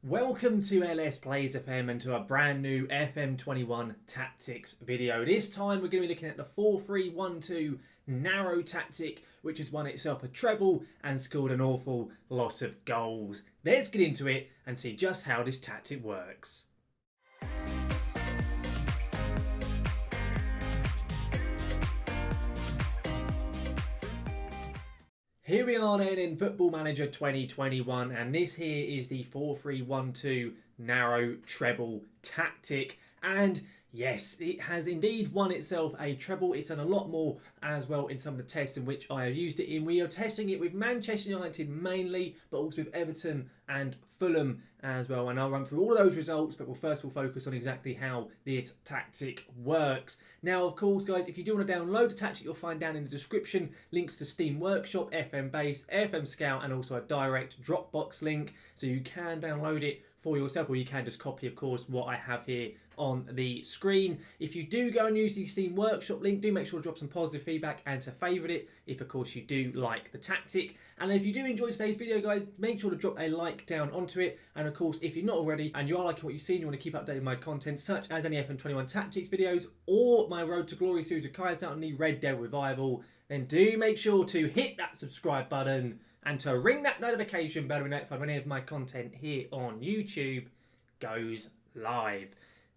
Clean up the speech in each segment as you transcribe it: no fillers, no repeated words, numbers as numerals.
Welcome to LS Plays FM and to a brand new FM21 Tactics video. This time we're going to be looking at the 4-3-1-2 narrow tactic, which has won itself a treble and scored an awful lot of goals. Let's get into it and see just how this tactic works. Here we are then in Football Manager 2021, and this here is the 4-3-1-2 narrow treble tactic. And yes, it has indeed won itself a treble. It's done a lot more as well in some of the tests in which I have used it in. We are testing it with Manchester United mainly, but also with Everton and Fulham as well. And I'll run through all of those results, but we'll focus on exactly how this tactic works. Now, of course, guys, if you do want to download the tactic, you'll find down in the description links to Steam Workshop, FM Base, FM Scout, and also a direct Dropbox link. So you can download it for yourself, or you can just copy, of course, what I have here on the screen. If you do go and use the Steam Workshop link, do make sure to drop some positive feedback and to favourite it if, of course, you do like the tactic. And if you do enjoy today's video, guys, make sure to drop a like down onto it. And, of course, if you're not already and you are liking what you see and you want to keep updating my content, such as any FM21 Tactics videos or my Road to Glory series of Kai's out on the Red Dead Revival, then do make sure to hit that subscribe button and to ring that notification bell to be notified when any of my content here on YouTube goes live.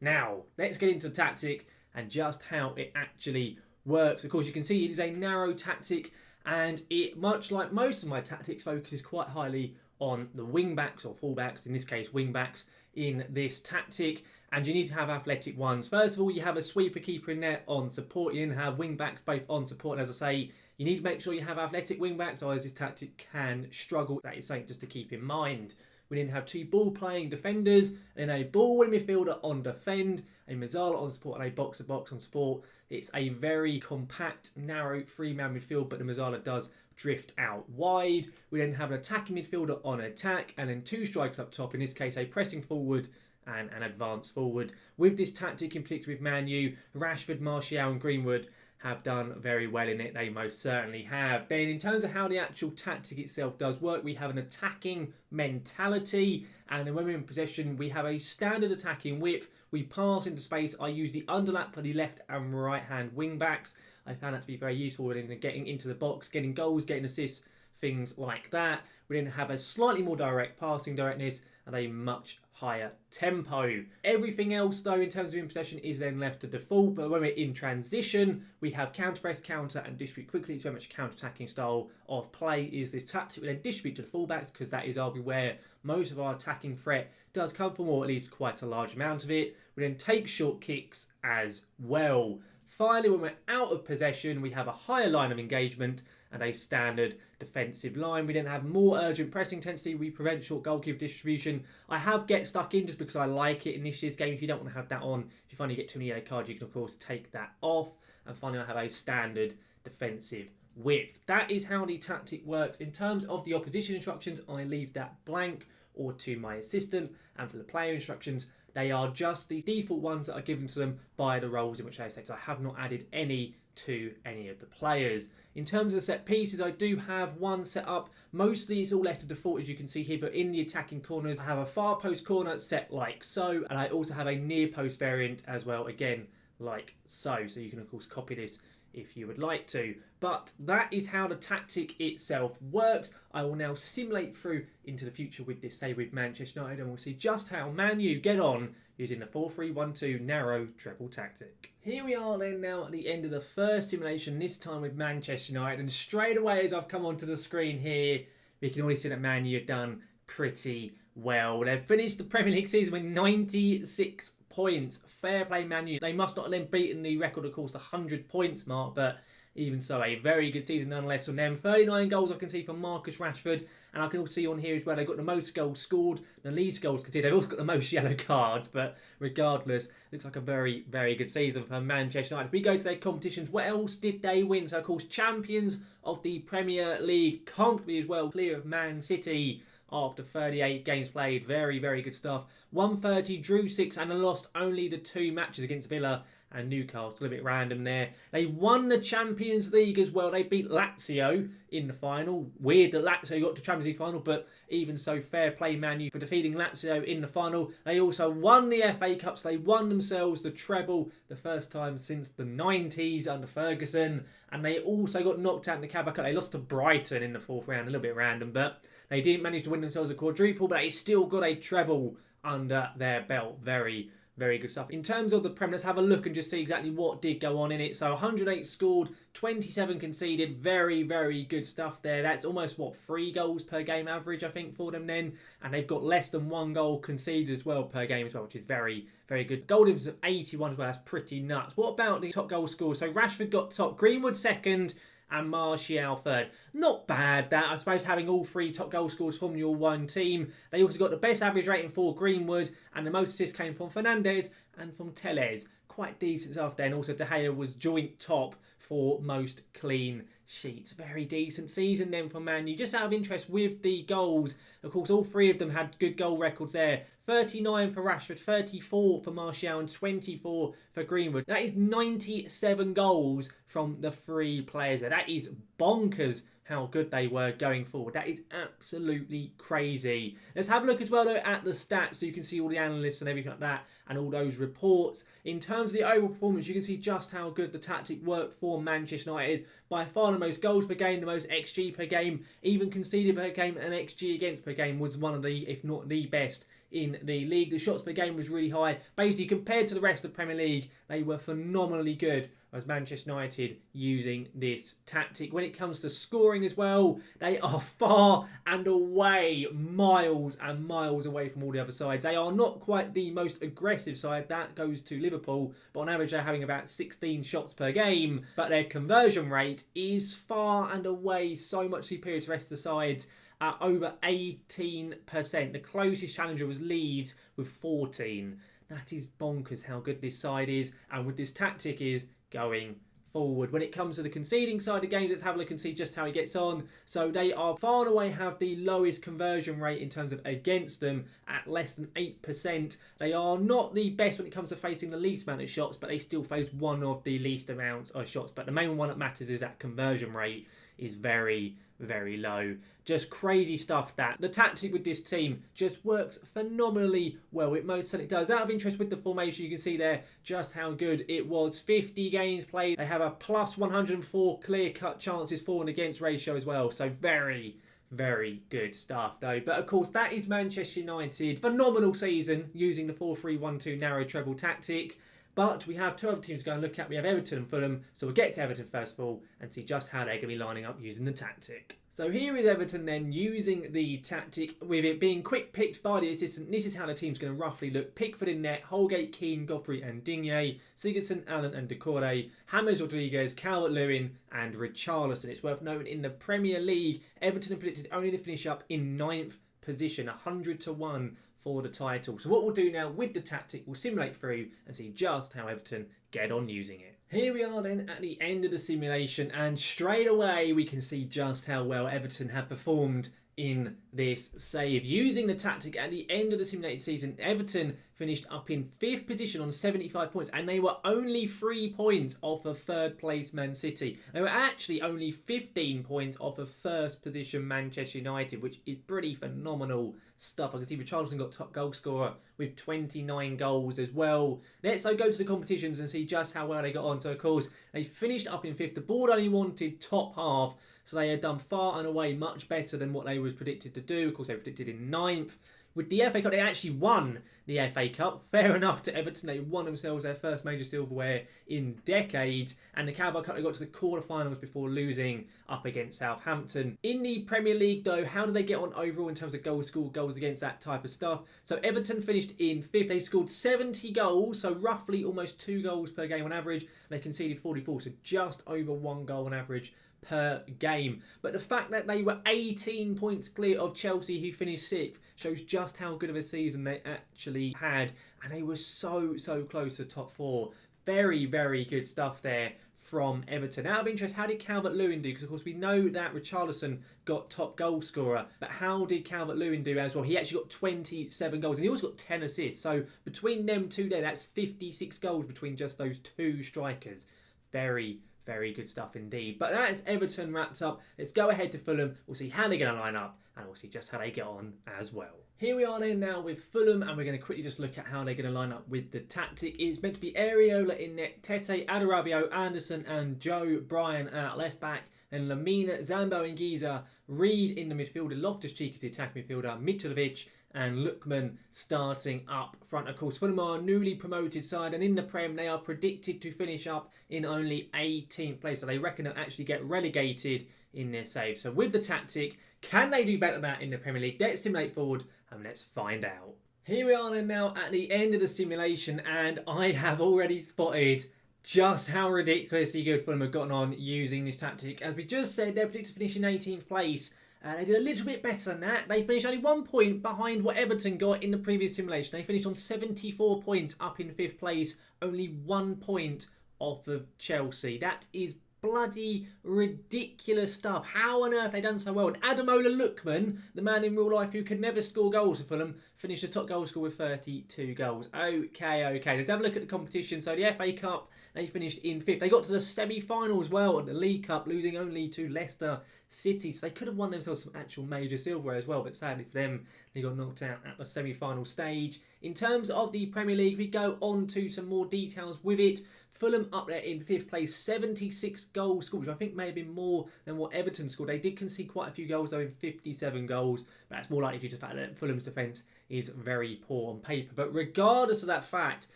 Now, let's get into the tactic and just how it actually works. Of course, you can see it is a narrow tactic, and it, much like most of my tactics, focuses quite highly on the wing-backs or full-backs, in this case wing-backs, in this tactic. And you need to have athletic ones. First of all, you have a sweeper keeper in there on support. You then have wing-backs both on support. And as I say, you need to make sure you have athletic wing-backs, otherwise this tactic can struggle. That is something just to keep in mind. We then have two ball-playing defenders, and then a ball-winning midfielder on defend, a Mazzala on support, and a box-to-box on support. It's a very compact, narrow three-man midfield, but the Mazzala does drift out wide. We then have an attacking midfielder on attack, and then two strikers up top, in this case a pressing forward and an advance forward. With this tactic in particular with Man U, Rashford, Martial and Greenwood have done very well in it. They most certainly have. Then in terms of how the actual tactic itself does work, we have an attacking mentality, and then when we're in possession we have a standard attacking width. We pass into space. I use the underlap for the left and right hand wing backs. I found that to be very useful in getting into the box, getting goals, getting assists, things like that. We then have a slightly more direct passing directness and a much higher tempo. Everything else, though, in terms of in possession is then left to default, but when we're in transition, we have counter press, counter, and distribute quickly. It's very much a counter-attacking style of play is this tactic. We then distribute to the fullbacks because that is arguably where most of our attacking threat does come from, or at least quite a large amount of it. We then take short kicks as well. Finally, when we're out of possession, we have a higher line of engagement and a standard defensive line. We then have more urgent pressing intensity. We prevent short goalkeeper distribution. I have get stuck in just because I like it in this year's game. If you don't want to have that on, if you find you get too many yellow cards, you can of course take that off. And finally, I have a standard defensive width. That is how the tactic works. In terms of the opposition instructions, I leave that blank or to my assistant. And for the player instructions, they are just the default ones that are given to them by the roles in which they set. So I have not added any to any of the players. In terms of the set pieces, I do have one set up. Mostly it's all left to default, as you can see here, but in the attacking corners, I have a far post corner set like so, and I also have a near post variant as well, again, like so. So you can, of course, copy this if you would like to. But that is how the tactic itself works. I will now simulate through into the future with this, say with Manchester United, and we'll see just how Man U get on using the 4-3-1-2 narrow treble tactic. Here we are then now at the end of the first simulation, this time with Manchester United, and straight away as I've come onto the screen here, we can already see that Man U have done pretty well. They've finished the Premier League season with 96 points. Fair play, Man U. They must not have then beaten the record, of course, the 100 points mark, but even so, a very good season nonetheless from them. 39 goals I can see from Marcus Rashford, and I can also see on here as well they've got the most goals scored, the least goals conceded. They've also got the most yellow cards, but regardless, looks like a very, very good season for Manchester United. If we go to their competitions, what else did they win? So, of course, champions of the Premier League comfortably as well, clear of Man City after 38 games played. Very, very good stuff. 130, drew 6 and lost only the 2 matches against Villa and Newcastle. A little bit random there. They won the Champions League as well. They beat Lazio in the final. Weird that Lazio got to Champions League final, but even so, fair play Man U for defeating Lazio in the final. They also won the FA Cups. They won themselves the treble, the first time since the 90s under Ferguson. And they also got knocked out in the Carabao Cup. They lost to Brighton in the 4th round. A little bit random, but they didn't manage to win themselves a quadruple, but they still got a treble under their belt. Very, very good stuff. In terms of the Prem, let's have a look and just see exactly what did go on in it. So 108 scored, 27 conceded. Very, very good stuff there. That's almost, 3 goals per game average, I think, for them then. And they've got less than 1 goal conceded as well per game as well, which is very, very good. Goal difference of 81 as well. That's pretty nuts. What about the top goal scorers? So Rashford got top, Greenwood second, and Martial third. Not bad, that. I suppose having all 3 top goal scorers from your one team. They also got the best average rating for Greenwood, and the most assists came from Fernandes and from Telles. Quite decent stuff there. And also De Gea was joint top for most clean sheets. Very decent season then for Man U. Just out of interest with the goals, of course, all 3 of them had good goal records there. 39 for Rashford, 34 for Martial, and 24 for Greenwood. That is 97 goals from the 3 players there. That is bonkers how good they were going forward. That is absolutely crazy. Let's have a look as well though at the stats so you can see all the analysts and everything like that and all those reports. In terms of the overall performance, you can see just how good the tactic worked for Manchester United. By far the most goals per game, the most XG per game, even conceded per game and XG against per game was one of the, if not the best in the league. The shots per game was really high. Basically, compared to the rest of the Premier League, they were phenomenally good as Manchester United using this tactic. When it comes to scoring as well, they are far and away, miles and miles away from all the other sides. They are not quite the most aggressive side. That goes to Liverpool, but on average they're having about 16 shots per game. But their conversion rate is far and away so much superior to the rest of the sides. At over 18%. The closest challenger was Leeds with 14. That is bonkers how good this side is and what this tactic is going forward. When it comes to the conceding side of games, let's have a look and see just how he gets on. So they are far and away have the lowest conversion rate in terms of against them at less than 8%. They are not the best when it comes to facing the least amount of shots, but they still face one of the least amounts of shots. But the main one that matters is that conversion rate is very, very low. Just crazy stuff that. The tactic with this team just works phenomenally well. It most certainly does. Out of interest with the formation, you can see there just how good it was. 50 games played. They have a plus 104 clear-cut chances for and against ratio as well. So very, very good stuff though. But of course, that is Manchester United. Phenomenal season using the 4-3-1-2 narrow treble tactic. But we have 2 other teams to go and look at. We have Everton and Fulham. So we'll get to Everton first of all and see just how they're going to be lining up using the tactic. So here is Everton then using the tactic with it being quick picked by the assistant. This is how the team's going to roughly look. Pickford in net, Holgate, Keane, Godfrey and Digne, Sigurdsson, Allen and Decore, James Rodriguez, Calvert-Lewin and Richarlison. It's worth noting in the Premier League, Everton are predicted only to finish up in 9th position, 100 to 1 for the title. So what we'll do now with the tactic, we'll simulate through and see just how Everton get on using it. Here we are then at the end of the simulation, and straight away we can see just how well Everton have performed in this save. Using the tactic at the end of the simulated season, Everton finished up in 5th position on 75 points, and they were only 3 points off of 3rd place Man City. They were actually only 15 points off of 1st position Manchester United, which is pretty phenomenal stuff. I can see Richarlison got top goal scorer with 29 goals as well. Let's go to the competitions and see just how well they got on. So of course, they finished up in 5th. The board only wanted top half, so they had done far and away much better than what they was predicted to do. Of course, they predicted in 9th. With the FA Cup, they actually won the FA Cup. Fair enough to Everton. They won themselves their first major silverware in decades. And the Carabao Cup, they got to the quarterfinals before losing up against Southampton. In the Premier League, though, how did they get on overall in terms of goals scored, goals against, that type of stuff? So Everton finished in 5th. They scored 70 goals, so roughly almost 2 goals per game on average. They conceded 44, so just over 1 goal on average per game. But the fact that they were 18 points clear of Chelsea, who finished 6th, shows just how good of a season they actually had. And they were so close to top 4. Very, very good stuff there from Everton. Out of interest, how did Calvert-Lewin do? Because of course we know that Richarlison got top goal scorer, but how did Calvert-Lewin do as well? He actually got 27 goals and he also got 10 assists. So between them two there, that's 56 goals between just those two strikers. Very good stuff indeed. But that's Everton wrapped up. Let's go ahead to Fulham. We'll see how they're going to line up and we'll see just how they get on as well. Here we are then now with Fulham, and we're going to quickly just look at how they're going to line up with the tactic. It's meant to be Areola in net, Tete, Adarabio, Anderson and Joe Bryan at left back, and Lamina, Zambo and Giza, Reed in the midfield, Loftus-Cheek is the attacking midfielder, Mitrovic and Lookman starting up front. Of course, Fulham are a newly promoted side, and in the Prem they are predicted to finish up in only 18th place. So they reckon they'll actually get relegated in their save. So with the tactic, can they do better than that in the Premier League? Let's simulate forward and let's find out. Here we are then now at the end of the simulation, and I have already spotted just how ridiculously good Fulham have gotten on using this tactic. As we just said, they're predicted to finish in 18th place. They did a little bit better than that. They finished only 1 point behind what Everton got in the previous simulation. They finished on 74 points up in 5th place, only 1 point off of Chelsea. That is bloody ridiculous stuff. How on earth have they done so well? And Ademola Lookman, the man in real life who could never score goals for Fulham, finished the top goal scorer with 32 goals. Okay. Let's have a look at the competition. So the FA Cup, they finished in 5th. They got to the semi-final as well at the League Cup, losing only to Leicester City. So they could have won themselves some actual major silverware as well, but sadly for them, they got knocked out at the semi-final stage. In terms of the Premier League, we go on to some more details with it. Fulham up there in 5th place, 76 goals scored, which I think may have been more than what Everton scored. They did concede quite a few goals though, in 57 goals, but that's more likely due to the fact that Fulham's defence is very poor on paper. But regardless of that fact,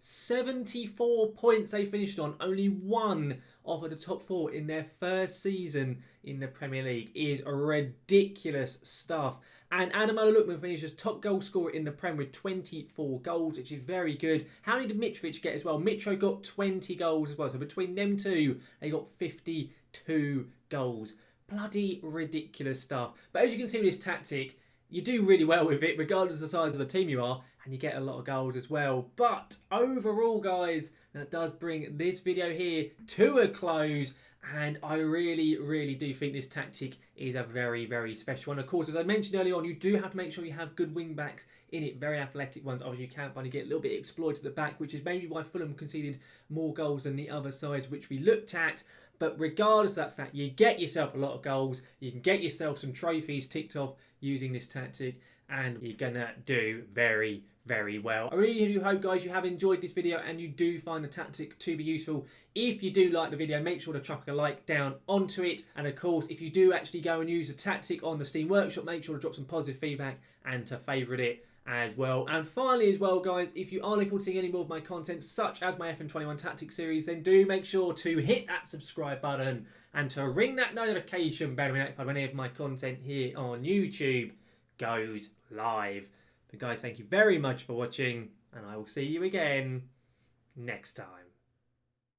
74 points they finished on, only 1 off of the top 4 in their first season in the Premier League is ridiculous stuff. And Ademola Lookman finishes top goal scorer in the Prem with 24 goals, which is very good. How many did Mitrovic get as well? Mitro got 20 goals as well. So between them two, they got 52 goals. Bloody ridiculous stuff. But as you can see with this tactic, you do really well with it, regardless of the size of the team you are, and you get a lot of goals as well. But overall, guys, that does bring this video here to a close. And I really do think this tactic is a very special one. Of course, as I mentioned earlier on, you do have to make sure you have good wing backs in it, very athletic ones. Obviously, you can finally get a little bit exploited at the back, which is maybe why Fulham conceded more goals than the other sides, which we looked at. But regardless of that fact, you get yourself a lot of goals. You can get yourself some trophies ticked off using this tactic, and you're gonna do very well. I really do hope, guys, you have enjoyed this video and you do find the tactic to be useful. If you do like the video, make sure to chuck a like down onto it. And of course, if you do actually go and use the tactic on the Steam Workshop, make sure to drop some positive feedback and to favourite it as well. And finally as well, guys, if you are looking forward to seeing any more of my content, such as my FM21 Tactic series, then do make sure to hit that subscribe button and to ring that notification bell to be notified when any of my content here on YouTube goes live. But guys, thank you very much for watching, and I will see you again next time.